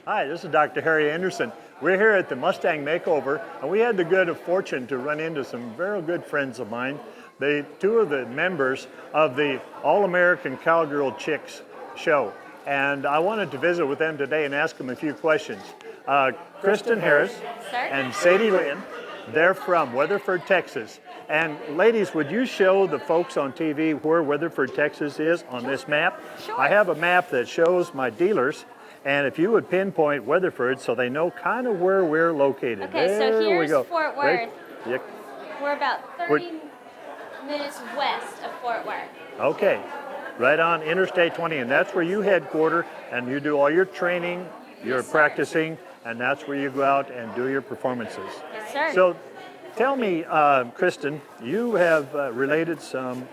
Hi, this is Dr. Harry Anderson. We're here at the Mustang Makeover, and we had the good fortune to run into some very good friends of mine. Two of the members of the All-American Cowgirl Chicks show. And I wanted to visit with them today and ask them a few questions. Kristen Harris and Sadie Lynn, they're from Weatherford, Texas. And ladies, would you show the folks on TV where Weatherford, Texas is on this map? Sure. I have a map that shows my dealers, and if you would pinpoint Weatherford so they know kind of where we're located. Okay, there so here's we go. Fort Worth. Right? Yep. We're about 30 minutes west of Fort Worth. Okay, right on Interstate 20, and that's where you headquarter, and you do all your training, you're practicing, and that's where you go out and do your performances. Yes, sir. So tell me, Kristen, you have related some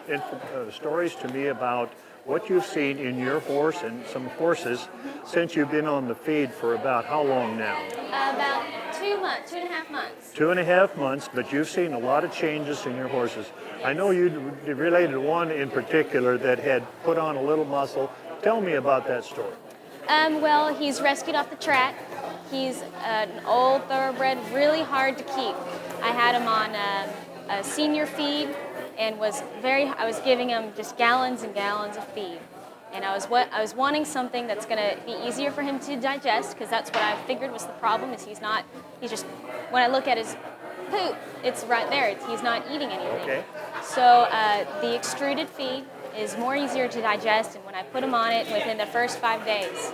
stories to me about what you've seen in your horse and some horses since you've been on the feed for about how long now? About 2 months, 2.5 months. 2.5 months, but you've seen a lot of changes in your horses. I know you related one in particular that had put on a little muscle. Tell me about that story. Well, he's rescued off the track. He's an old thoroughbred, really hard to keep. I had him on a senior feed and I was giving him just gallons and gallons of feed. And I was wanting something that's going to be easier for him to digest, because that's what I figured was the problem, is he's just, when I look at his poop, it's right there. He's not eating anything. Okay. So the extruded feed is more easier to digest, and when I put him on it, within the first 5 days,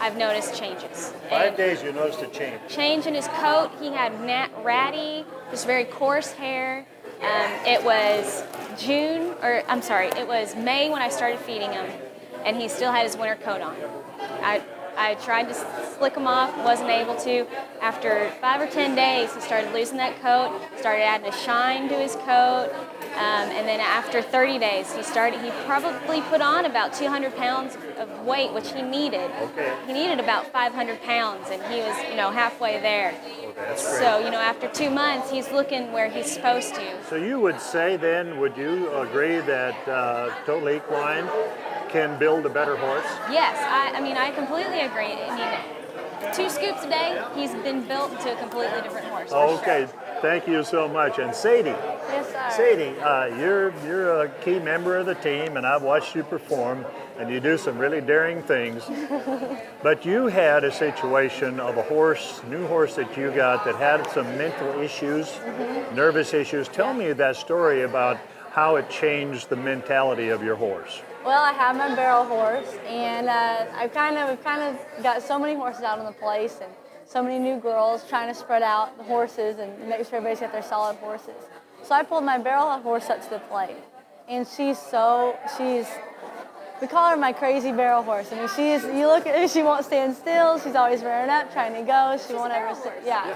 I've noticed changes. 5 days you noticed a change. Change in his coat. He had ratty, just very coarse hair. It was it was May when I started feeding him, and he still had his winter coat on. I tried to slick him off, wasn't able to. After 5 or 10 days, he started losing that coat, started adding a shine to his coat, and then after 30 days, he probably put on about 200 pounds of weight, which he needed. Okay. He needed about 500 pounds, and he was, halfway there. Okay, that's great. So, after 2 months, he's looking where he's supposed to. So you would say then, would you agree that Total Equine can build a better horse? Yes, I completely agree. 2 scoops a day, he's been built into a completely different horse. Okay, thank you so much. And Sadie. Yes, sir. Sadie, you're a key member of the team, and I've watched you perform, and you do some really daring things. But you had a situation of a new horse that you got that had some mental issues, nervous issues. Tell me that story about how it changed the mentality of your horse. Well, I have my barrel horse, and we've kind of got so many horses out on the place, and so many new girls trying to spread out the horses and make sure everybody's got their solid horses. So I pulled my barrel horse up to the plate, and we call her my crazy barrel horse. I mean, you look at her, she won't stand still. She's always rearing up, trying to go. She won't ever sit. Yeah.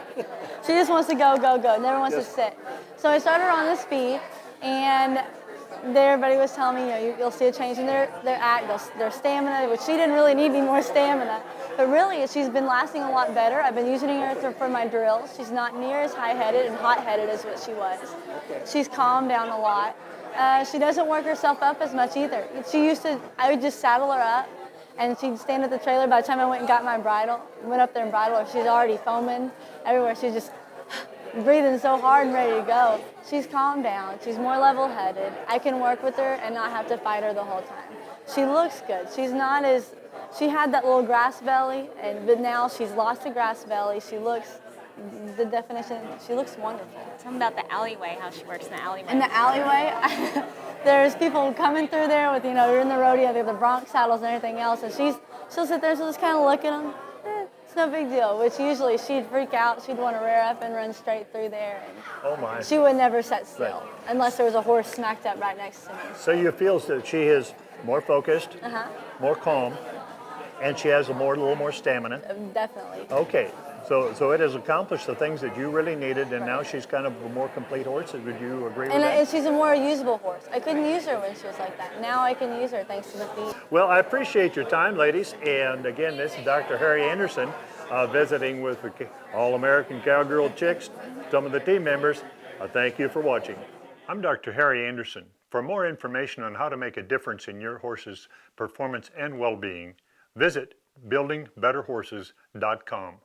She just wants to go, never wants to sit. So I started her on this feed, and everybody was telling me, you'll see a change in their act, their stamina, which she didn't really need any more stamina. But really, she's been lasting a lot better. I've been using her for my drills. She's not near as high-headed and hot-headed as what she was. She's calmed down a lot. She doesn't work herself up as much either. I would just saddle her up, and she'd stand at the trailer. By the time I went and got my bridle, went up there and bridled her, she's already foaming everywhere. She's just breathing so hard and ready to go. She's calmed down. She's more level-headed. I can work with her and not have to fight her the whole time. She looks good. She had that little grass belly, but now she's lost the grass belly. She looks wonderful. Tell me about the alleyway, how she works in the alleyway. In the alleyway, there's people coming through there with, you're in the rodeo, they have the bronc saddles and everything else, and she'll sit there, she'll just kind of look at them. It's no big deal, which usually she'd freak out. She'd want to rear up and run straight through there. And oh my. She would never sit still unless there was a horse smacked up right next to me. So you feel that she is more focused, more calm, and she has a little more stamina? Definitely. Okay, so it has accomplished the things that you really needed, and now she's kind of a more complete horse. Would you agree with that? And she's a more usable horse. I couldn't use her when she was like that. Now I can use her thanks to the feed. Well, I appreciate your time, ladies. And again, this is Dr. Harry Anderson visiting with the All-American Cowgirl Chicks, some of the team members. Thank you for watching. I'm Dr. Harry Anderson. For more information on how to make a difference in your horse's performance and well-being, visit buildingbetterhorses.com.